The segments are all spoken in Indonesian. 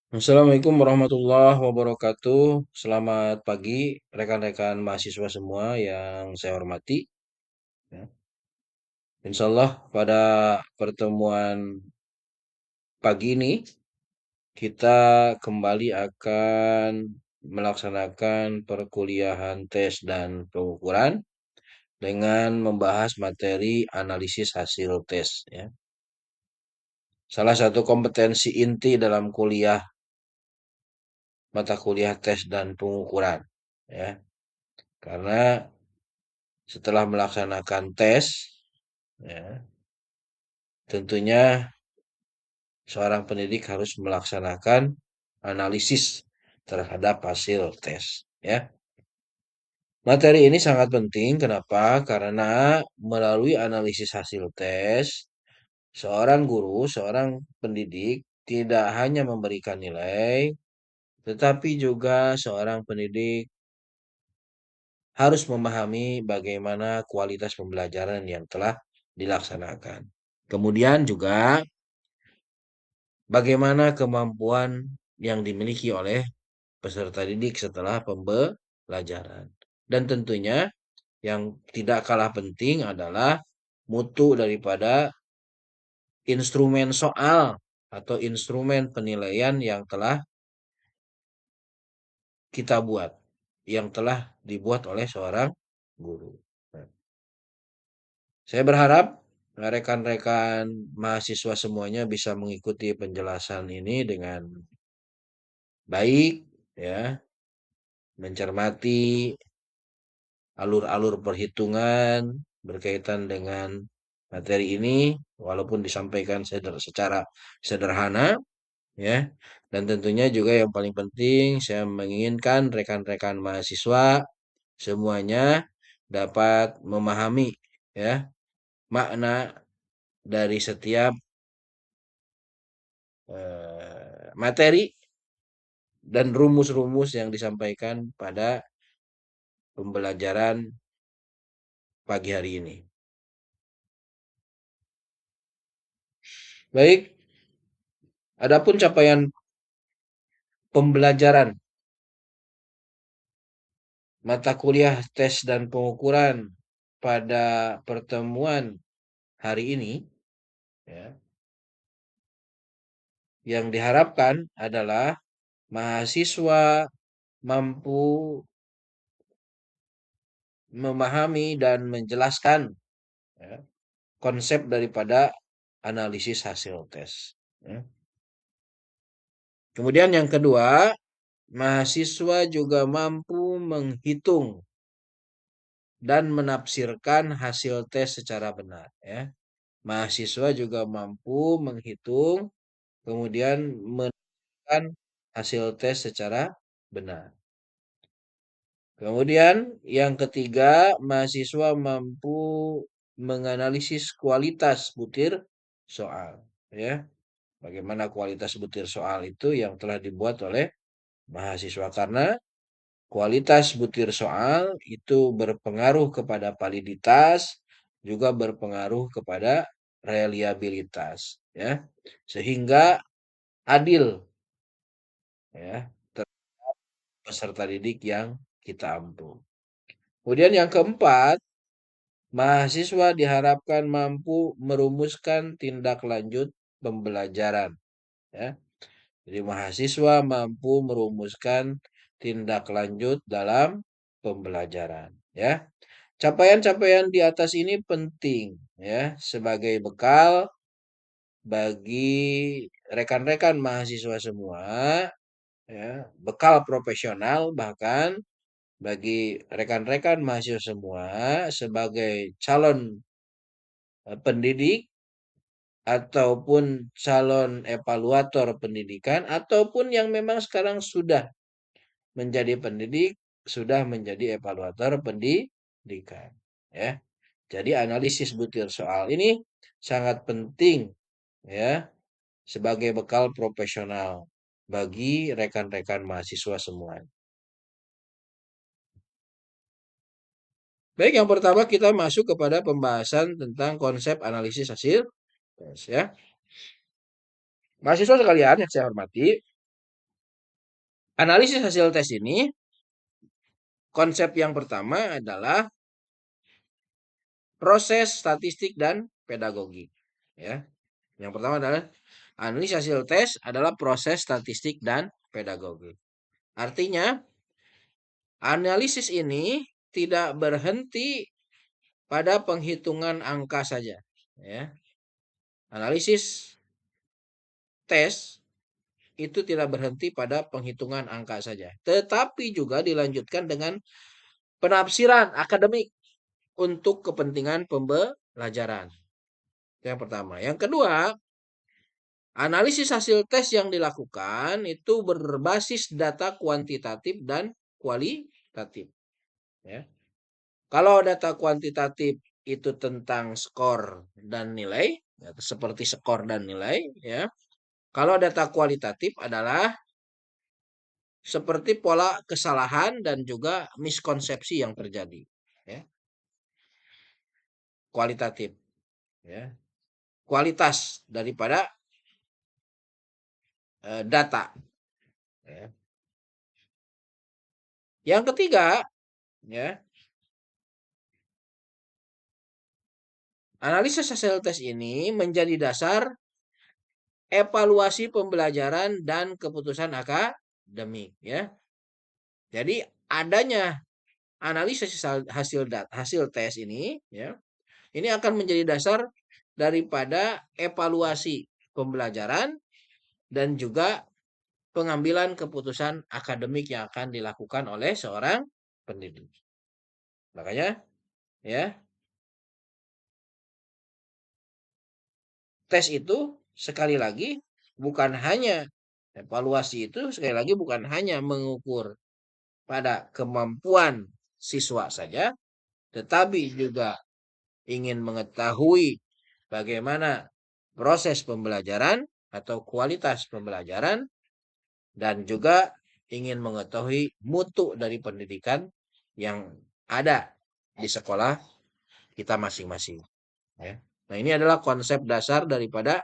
Assalamualaikum warahmatullahi wabarakatuh. Selamat pagi rekan-rekan mahasiswa semua yang saya hormati. Ya. Insya Allah pada pertemuan pagi ini kita kembali akan melaksanakan perkuliahan tes dan pengukuran dengan membahas materi analisis hasil tes. Ya. Salah satu kompetensi inti dalam mata kuliah tes dan pengukuran. Ya. Karena setelah melaksanakan tes, ya, tentunya seorang pendidik harus melaksanakan analisis terhadap hasil tes. Ya, materi ini sangat penting. Kenapa? Karena melalui analisis hasil tes, seorang guru, seorang pendidik tidak hanya memberikan nilai, tetapi juga seorang pendidik harus memahami bagaimana kualitas pembelajaran yang telah dilaksanakan. Kemudian juga bagaimana kemampuan yang dimiliki oleh peserta didik setelah pembelajaran. Dan tentunya yang tidak kalah penting adalah mutu daripada instrumen soal atau instrumen penilaian yang telah kita buat, yang telah dibuat oleh seorang guru. Nah, saya berharap rekan-rekan mahasiswa semuanya bisa mengikuti penjelasan ini dengan baik, ya, mencermati alur-alur perhitungan berkaitan dengan materi ini, walaupun disampaikan secara sederhana, ya. Dan tentunya juga yang paling penting, saya menginginkan rekan-rekan mahasiswa semuanya dapat memahami, ya, makna dari setiap materi dan rumus-rumus yang disampaikan pada pembelajaran pagi hari ini. Baik, adapun capaian pembelajaran mata kuliah tes dan pengukuran pada pertemuan hari ini, ya, yang diharapkan adalah mahasiswa mampu memahami dan menjelaskan, ya, konsep daripada analisis hasil tes. Ya. Kemudian yang kedua, mahasiswa juga mampu menghitung dan menafsirkan hasil tes secara benar. Ya. Mahasiswa juga mampu menghitung, kemudian menentukan hasil tes secara benar. Kemudian yang ketiga, mahasiswa mampu menganalisis kualitas butir soal. Ya, bagaimana kualitas butir soal itu yang telah dibuat oleh mahasiswa, karena kualitas butir soal itu berpengaruh kepada validitas, juga berpengaruh kepada reliabilitas, ya, sehingga adil, ya, peserta didik yang kita ampu. Kemudian yang keempat, mahasiswa diharapkan mampu merumuskan tindak lanjut pembelajaran. Ya. Jadi mahasiswa mampu merumuskan tindak lanjut dalam pembelajaran. Ya. Capaian-capaian di atas ini penting, ya, sebagai bekal bagi rekan-rekan mahasiswa semua, ya, bekal profesional bahkan bagi rekan-rekan mahasiswa semua sebagai calon pendidik ataupun calon evaluator pendidikan ataupun yang memang sekarang sudah menjadi pendidik, sudah menjadi evaluator pendidikan, ya. Jadi analisis butir soal ini sangat penting, ya, sebagai bekal profesional bagi rekan-rekan mahasiswa semua. Baik, yang pertama kita masuk kepada pembahasan tentang konsep analisis hasil tes, ya. Mahasiswa sekalian yang saya hormati, Analisis hasil tes ini, konsep yang pertama adalah proses statistik dan pedagogi. Ya, yang pertama adalah analisis hasil tes adalah proses statistik dan pedagogi. Artinya, analisis ini tidak berhenti pada penghitungan angka saja. Ya, analisis tes itu tidak berhenti pada penghitungan angka saja, tetapi juga dilanjutkan dengan penafsiran akademik untuk kepentingan pembelajaran. Itu yang pertama. Yang kedua, analisis hasil tes yang dilakukan itu berbasis data kuantitatif dan kualitatif. Ya. Kalau data kuantitatif itu tentang skor dan nilai, ya, seperti skor dan nilai, ya. Kalau data kualitatif adalah seperti pola kesalahan dan juga miskonsepsi yang terjadi. Ya. Kualitatif. Ya. Kualitas daripada data. Ya. Yang ketiga, ya, analisis hasil tes ini menjadi dasar evaluasi pembelajaran dan keputusan akademik. Ya. Jadi adanya analisis hasil tes ini, ya, ini akan menjadi dasar daripada evaluasi pembelajaran dan juga pengambilan keputusan akademik yang akan dilakukan oleh seorang pendidik. Makanya, ya, tes itu sekali lagi bukan hanya evaluasi itu sekali lagi bukan hanya mengukur pada kemampuan siswa saja, tetapi juga ingin mengetahui bagaimana proses pembelajaran atau kualitas pembelajaran dan juga ingin mengetahui mutu dari pendidikan yang ada di sekolah kita masing-masing. Ya. Nah, ini adalah konsep dasar daripada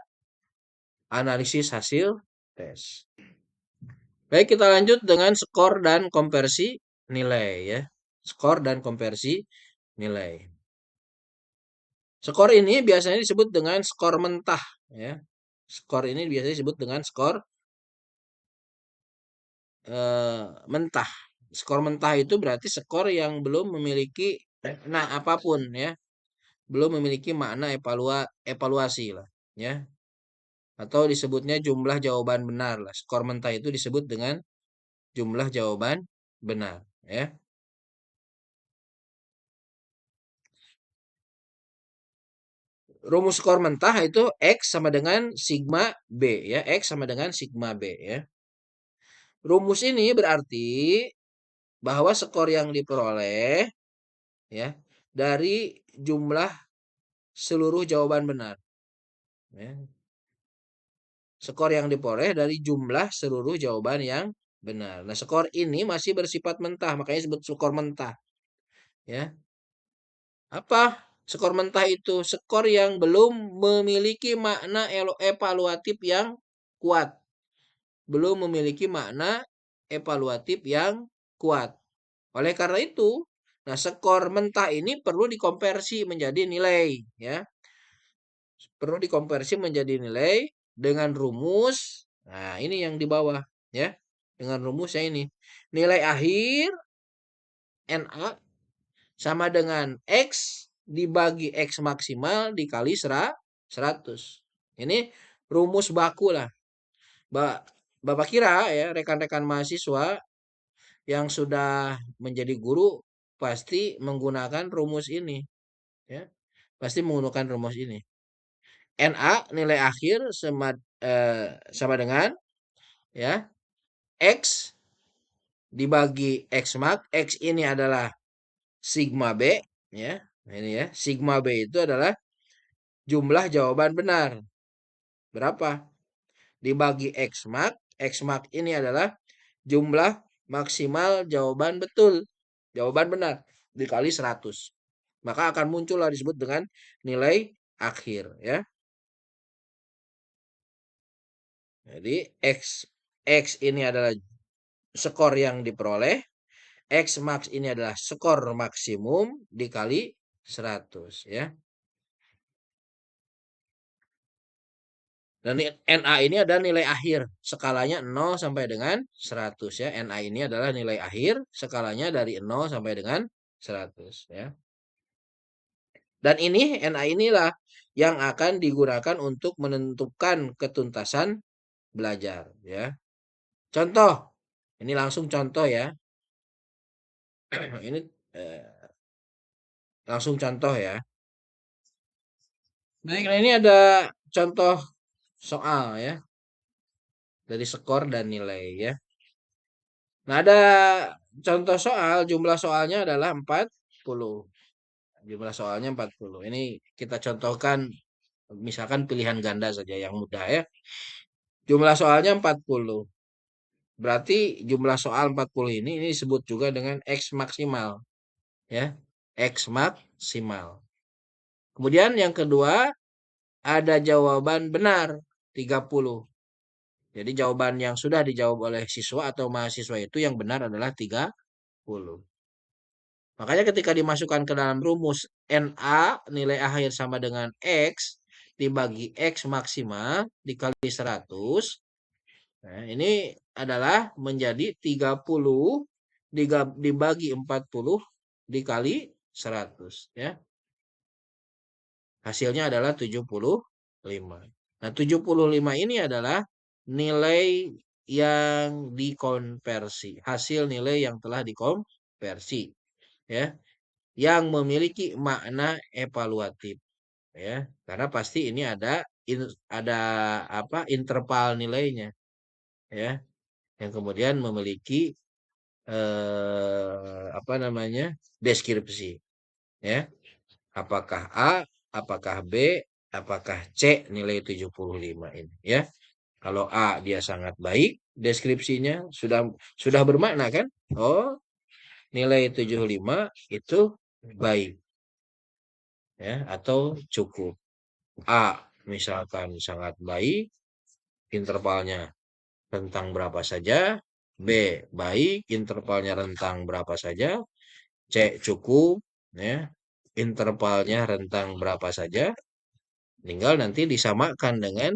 analisis hasil tes. Baik, kita lanjut dengan skor dan konversi nilai, ya. Skor dan konversi nilai. Skor ini biasanya disebut dengan skor mentah, ya. Skor ini biasanya disebut dengan skor mentah. Skor mentah itu berarti skor yang belum memiliki makna apapun, ya. Belum memiliki makna evaluasi lah, ya. Atau disebutnya jumlah jawaban benar lah. Skor mentah itu disebut dengan jumlah jawaban benar, ya. Rumus skor mentah itu X sama dengan sigma B, ya. X sama dengan sigma B, ya. Rumus ini berarti bahwa skor yang diperoleh, ya, dari jumlah seluruh jawaban benar, ya. Skor yang diperoleh dari jumlah seluruh jawaban yang benar. Nah, skor ini masih bersifat mentah, makanya disebut skor mentah, ya. Apa skor mentah itu? Skor yang belum memiliki makna evaluatif yang kuat. Belum memiliki makna evaluatif yang kuat. Oleh karena itu, nah, skor mentah ini perlu dikonversi menjadi nilai, ya. Perlu dikonversi menjadi nilai dengan rumus. Nah, ini yang di bawah, ya. Dengan rumusnya ini. Nilai akhir NA sama dengan X dibagi X maksimal dikali 100. Ini rumus baku lah. Bapak kira, ya, rekan-rekan mahasiswa yang sudah menjadi guru pasti menggunakan rumus ini, ya. Pasti menggunakan rumus ini. NA nilai akhir sama dengan, ya, X dibagi X max. X ini adalah sigma B, ya. Ini, ya, sigma B itu adalah jumlah jawaban benar. Berapa? Dibagi X max. X max ini adalah jumlah maksimal jawaban betul. Jawaban benar dikali 100. Maka akan muncullah disebut dengan nilai akhir, ya. Jadi X ini adalah skor yang diperoleh, X max ini adalah skor maksimum dikali 100 ya. Dan NA ini adalah nilai akhir, skalanya 0 sampai dengan 100 ya. NA ini adalah nilai akhir, skalanya dari 0 sampai dengan 100 ya. Dan ini NA inilah yang akan digunakan untuk menentukan ketuntasan belajar ya. Contoh, ini langsung contoh ya. Ini langsung contoh ya. Baik, nah ini ada contoh soal ya dari skor dan nilai ya. Nah, ada contoh soal, jumlah soalnya adalah 40. Jumlah soalnya 40. Ini kita contohkan misalkan pilihan ganda saja yang mudah ya. Jumlah soalnya 40. Berarti jumlah soal 40 ini disebut juga dengan X maksimal ya. X maksimal. Kemudian yang kedua ada jawaban benar 30. Jadi jawaban yang sudah dijawab oleh siswa atau mahasiswa itu yang benar adalah 30. Makanya ketika dimasukkan ke dalam rumus NA nilai akhir sama dengan X dibagi X maksimal dikali 100. Nah, ini adalah menjadi 30 dibagi 40 dikali 100 ya. Hasilnya adalah 75. Nah, 75 ini adalah nilai yang dikonversi, hasil nilai yang telah dikonversi ya, yang memiliki makna evaluatif ya. Karena pasti ini ada apa interval nilainya ya, yang kemudian memiliki apa namanya? Deskripsi ya. Apakah A, apakah B, apakah C nilai 75 ini ya. Kalau A dia sangat baik, deskripsinya sudah bermakna kan? Oh, nilai 75 itu baik ya atau cukup. A misalkan sangat baik, intervalnya rentang berapa saja, B baik, intervalnya rentang berapa saja, C cukup ya, intervalnya rentang berapa saja, tinggal nanti disamakan dengan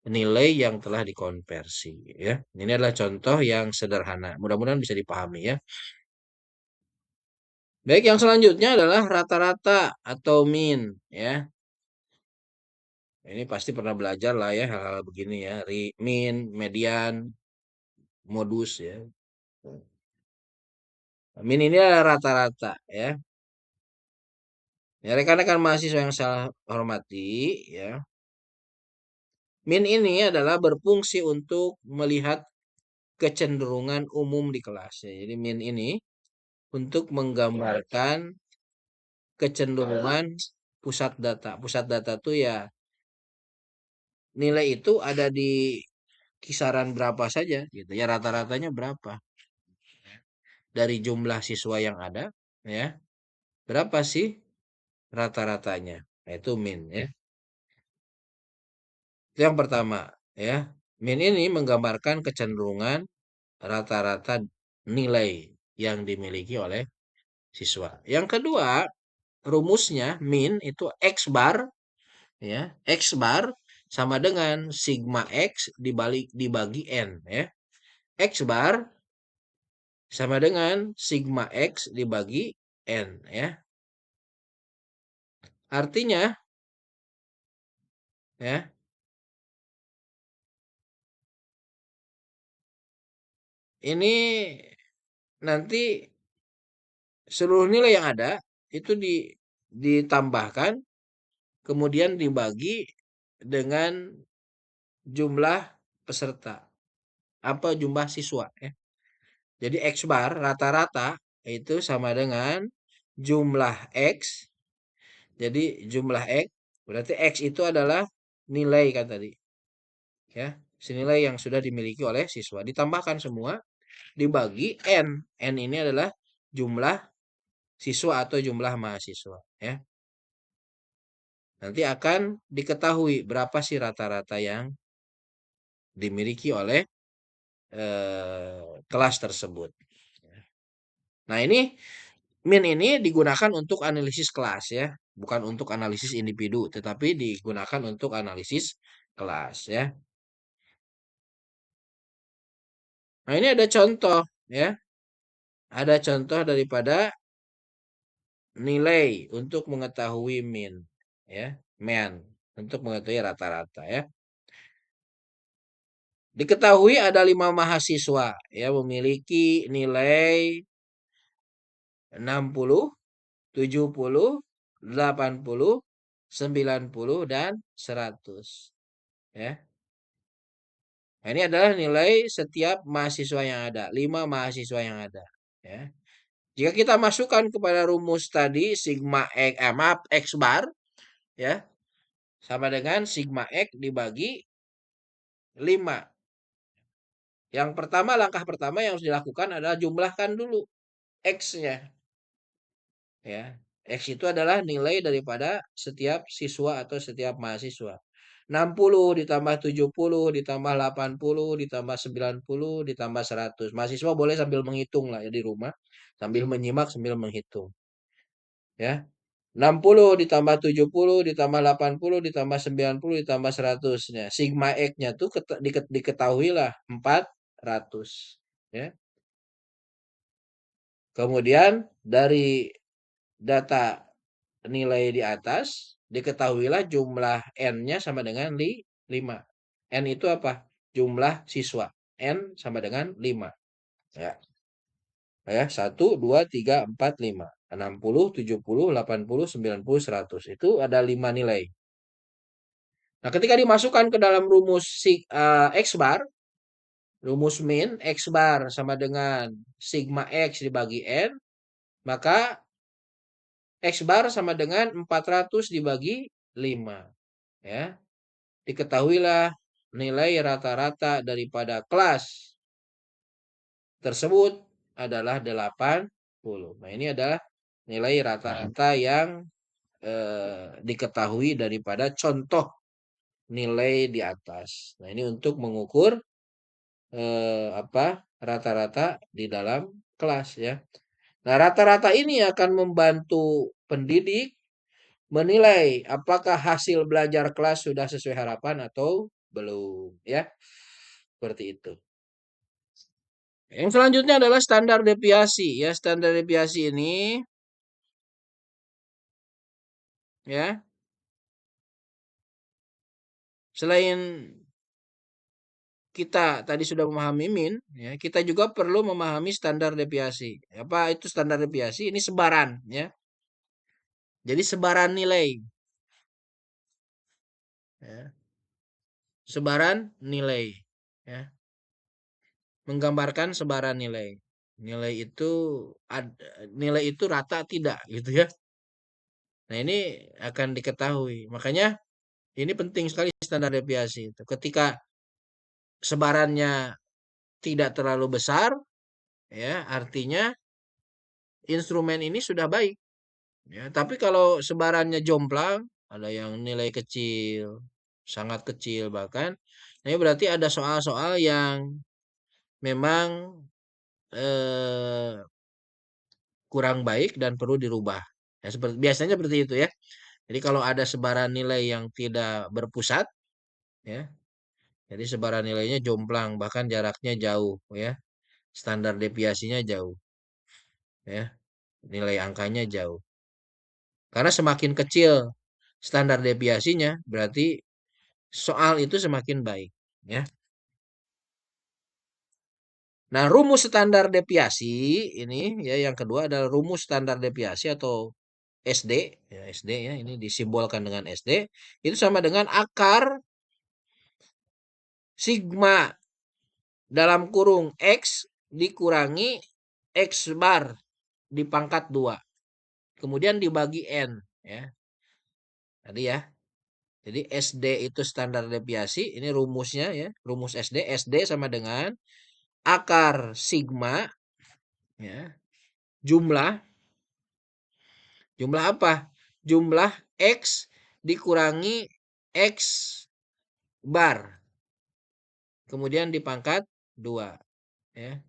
nilai yang telah dikonversi ya. Ini adalah contoh yang sederhana. Mudah-mudahan bisa dipahami ya. Baik, yang selanjutnya adalah rata-rata atau min ya. Ini pasti pernah belajar lah ya hal-hal begini ya. Min, median, modus ya. Min ini adalah rata-rata ya. Ya, rekan-rekan mahasiswa yang saya hormati ya. Min ini adalah berfungsi untuk melihat kecenderungan umum di kelas ya. Jadi min ini untuk menggambarkan kecenderungan pusat data. Pusat data itu ya nilai itu ada di kisaran berapa saja gitu ya, rata-ratanya berapa dari jumlah siswa yang ada ya, berapa sih rata-ratanya. Nah, itu min ya. Itu yang pertama ya. Min ini menggambarkan kecenderungan rata-rata nilai yang dimiliki oleh siswa. Yang kedua, rumusnya min itu X bar ya. X bar sama dengan sigma X dibagi N ya. X bar sama dengan sigma X dibagi N ya. Artinya ya, ini nanti seluruh nilai yang ada itu ditambahkan kemudian dibagi dengan jumlah peserta apa jumlah siswa ya. Jadi X bar rata-rata itu sama dengan jumlah X. Jadi jumlah X berarti X itu adalah nilai kan tadi ya. Senilai yang sudah dimiliki oleh siswa ditambahkan semua dibagi N. N ini adalah jumlah siswa atau jumlah mahasiswa ya. Nanti akan diketahui berapa sih rata-rata yang dimiliki oleh kelas tersebut. Nah, ini min ini digunakan untuk analisis kelas ya, bukan untuk analisis individu, tetapi digunakan untuk analisis kelas ya. Nah, ini ada contoh ya. Ada contoh daripada nilai untuk mengetahui min ya, men untuk mengetahui rata-rata ya. Diketahui ada 5 mahasiswa ya memiliki nilai 60, 70, 80, 90 dan 100 ya. Nah, ini adalah nilai setiap mahasiswa yang ada, 5 mahasiswa yang ada ya. Jika kita masukkan kepada rumus tadi sigma x maaf x bar ya sama dengan sigma x dibagi 5. Yang pertama, langkah pertama yang harus dilakukan adalah jumlahkan dulu X-nya. Ya. X itu adalah nilai daripada setiap siswa atau setiap mahasiswa. 60 ditambah 70 ditambah 80 ditambah 90 ditambah 100. Mahasiswa boleh sambil menghitung lah ya di rumah. Sambil menyimak sambil menghitung. Ya. 60 ditambah 70 ditambah 80 ditambah 90 ditambah 100-nya. Sigma X-nya tuh diketahui lah 400. Ya. Kemudian dari data nilai di atas diketahuilah jumlah N-nya sama dengan 5. N itu apa? Jumlah siswa. N sama dengan 5. Ya. Ya, 1, 2, 3, 4, 5. 60, 70, 80, 90, 100. Itu ada 5 nilai. Nah, ketika dimasukkan ke dalam rumus X bar, rumus min X bar sama dengan sigma X dibagi N, maka X bar sama dengan 400 dibagi 5. Ya. Diketahuilah nilai rata-rata daripada kelas tersebut adalah 80. Nah, ini adalah nilai rata-rata yang diketahui daripada contoh nilai di atas. Nah, ini untuk mengukur apa rata-rata di dalam kelas ya. Nah, rata-rata ini akan membantu pendidik menilai apakah hasil belajar kelas sudah sesuai harapan atau belum ya. Seperti itu. Yang selanjutnya adalah standar deviasi ya. Standar deviasi ini ya, selain kita tadi sudah memahami min ya, kita juga perlu memahami standar deviasi. Apa itu standar deviasi? Ini sebaran ya. Jadi sebaran nilai ya. Sebaran nilai ya. Menggambarkan sebaran nilai. Nilai itu nilai itu rata tidak gitu ya. Nah, ini akan diketahui. Makanya ini penting sekali standar deviasi itu. Ketika sebarannya tidak terlalu besar ya, artinya instrumen ini sudah baik ya. Tapi kalau sebarannya jomplang, ada yang nilai kecil, sangat kecil bahkan, ini berarti ada soal-soal yang memang eh, kurang baik dan perlu dirubah. Ya, seperti biasanya seperti itu ya. Jadi kalau ada sebaran nilai yang tidak berpusat, ya, jadi sebaran nilainya jomplang, bahkan jaraknya jauh, ya, standar deviasinya jauh, ya, nilai angkanya jauh. Karena semakin kecil standar deviasinya, berarti soal itu semakin baik, ya. Nah, rumus standar deviasi ini, ya, yang kedua adalah rumus standar deviasi atau SD, ya, SD ya, ini disimbolkan dengan SD, itu sama dengan akar sigma dalam kurung X dikurangi X bar di pangkat 2. Kemudian dibagi N. Ya. Tadi ya. Jadi SD itu standar deviasi. Ini rumusnya ya. Rumus SD. SD sama dengan akar sigma. Ya. Jumlah. Jumlah apa? Jumlah X dikurangi X bar. Kemudian dipangkat 2 ya.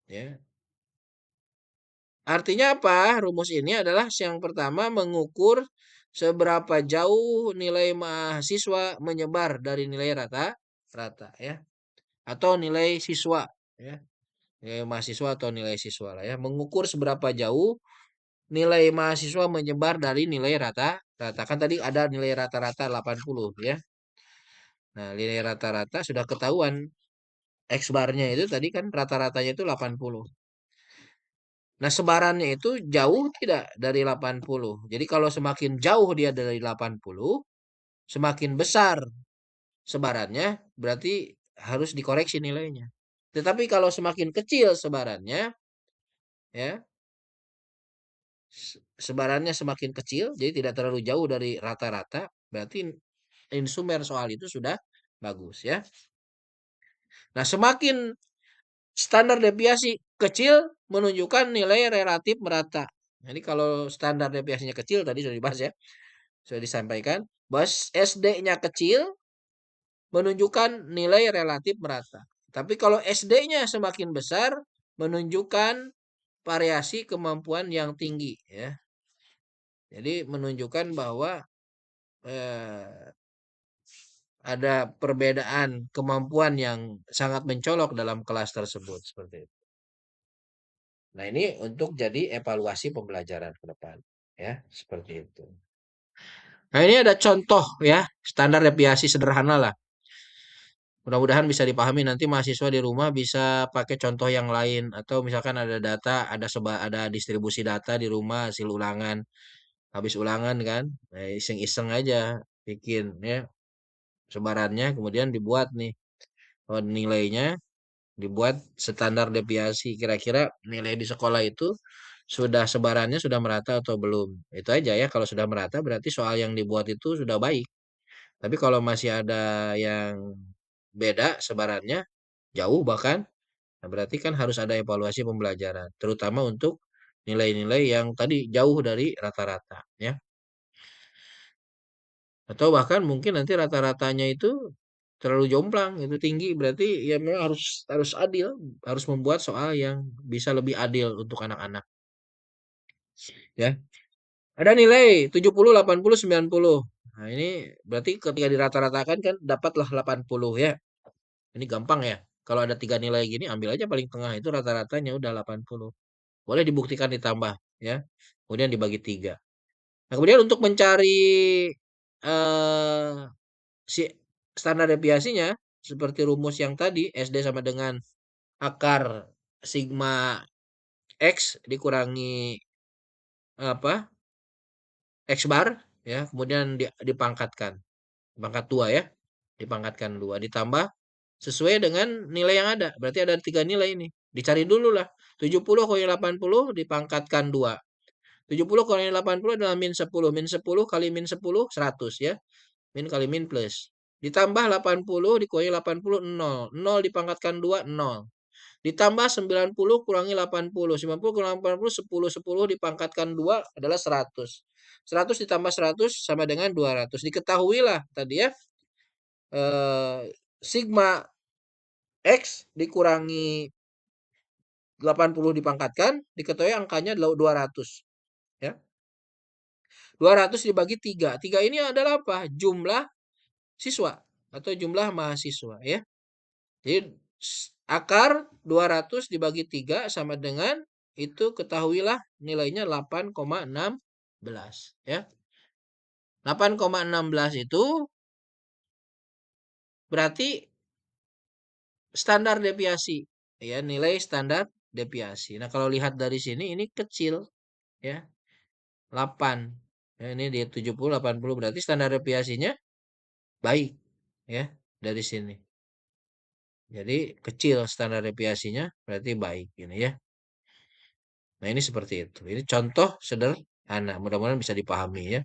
Ya. Artinya apa? Rumus ini adalah yang pertama mengukur seberapa jauh nilai mahasiswa menyebar dari nilai rata-rata ya, atau nilai siswa ya. Nilai mahasiswa atau nilai siswa lah ya. Mengukur seberapa jauh nilai mahasiswa menyebar dari nilai rata-rata. Kan tadi ada nilai rata-rata 80 ya. Nah, nilai rata-rata sudah ketahuan X barnya itu tadi kan rata-ratanya itu 80. Nah, sebarannya itu jauh tidak dari 80. Jadi kalau semakin jauh dia dari 80, semakin besar sebarannya, berarti harus dikoreksi nilainya. Tetapi kalau semakin kecil sebarannya, ya, sebarannya semakin kecil, jadi tidak terlalu jauh dari rata-rata, berarti instrumen soal itu sudah bagus ya. Nah, semakin standar deviasi kecil menunjukkan nilai relatif merata. Jadi kalau standar deviasinya kecil tadi sudah dibahas ya, sudah disampaikan bahwa SD-nya kecil menunjukkan nilai relatif merata. Tapi kalau SD-nya semakin besar menunjukkan variasi kemampuan yang tinggi ya. Jadi menunjukkan bahwa eh, ada perbedaan kemampuan yang sangat mencolok dalam kelas tersebut seperti itu. Nah, ini untuk jadi evaluasi pembelajaran ke depan ya, seperti itu. Nah, ini ada contoh ya, standar deviasi sederhana lah. Mudah-mudahan bisa dipahami nanti mahasiswa di rumah bisa pakai contoh yang lain atau misalkan ada data, ada distribusi data di rumah hasil ulangan. Habis ulangan kan, nah, iseng-iseng aja bikin ya sebarannya kemudian dibuat nih nilainya, dibuat standar deviasi kira-kira nilai di sekolah itu sudah sebarannya sudah merata atau belum. Itu aja ya, kalau sudah merata berarti soal yang dibuat itu sudah baik. Tapi kalau masih ada yang beda sebarannya jauh bahkan, nah berarti kan harus ada evaluasi pembelajaran terutama untuk nilai-nilai yang tadi jauh dari rata-rata ya. Atau bahkan mungkin nanti rata-ratanya itu terlalu jomplang, itu tinggi, berarti ya memang harus harus adil, harus membuat soal yang bisa lebih adil untuk anak-anak, ya. Ada nilai 70, 80, 90. Nah, ini berarti ketika dirata-ratakan kan dapatlah 80 ya. Ini gampang ya. Kalau ada tiga nilai gini, ambil aja paling tengah itu rata-ratanya udah 80. Boleh dibuktikan ditambah ya. Kemudian dibagi tiga. Nah, kemudian untuk mencari eh si standar deviasinya seperti rumus yang tadi SD sama dengan akar sigma X dikurangi apa X bar ya kemudian dipangkatkan pangkat 2 ya dipangkatkan 2 ditambah sesuai dengan nilai yang ada berarti ada tiga nilai ini dicari dulu lah 70 kali 80 dipangkatkan 2 70 kali 80 adalah min 10 kali min 10 100 ya min kali min plus. Ditambah 80 dikurangi 80 0. 0 dipangkatkan 2 0. Ditambah 90 kurangi 80. 90 kurangi 80 10. 10 dipangkatkan 2 adalah 100. 100 ditambah 100 sama dengan 200. Diketahuilah tadi ya. Eh, sigma X dikurangi 80 dipangkatkan. Diketahui angkanya adalah 200. Ya. 200 dibagi 3. 3 ini adalah apa? Jumlah siswa atau jumlah mahasiswa ya. Jadi akar 200 dibagi 3 sama dengan itu ketahuilah nilainya 8,16 ya. 8,16 itu berarti standar deviasi ya, nilai standar deviasi. Nah, kalau lihat dari sini ini kecil ya, 8. Ya, ini dia 70 80 berarti standar deviasinya baik ya dari sini. Jadi kecil standar deviasinya berarti baik ini ya. Nah, ini seperti itu. Ini contoh sederhana, mudah-mudahan bisa dipahami ya.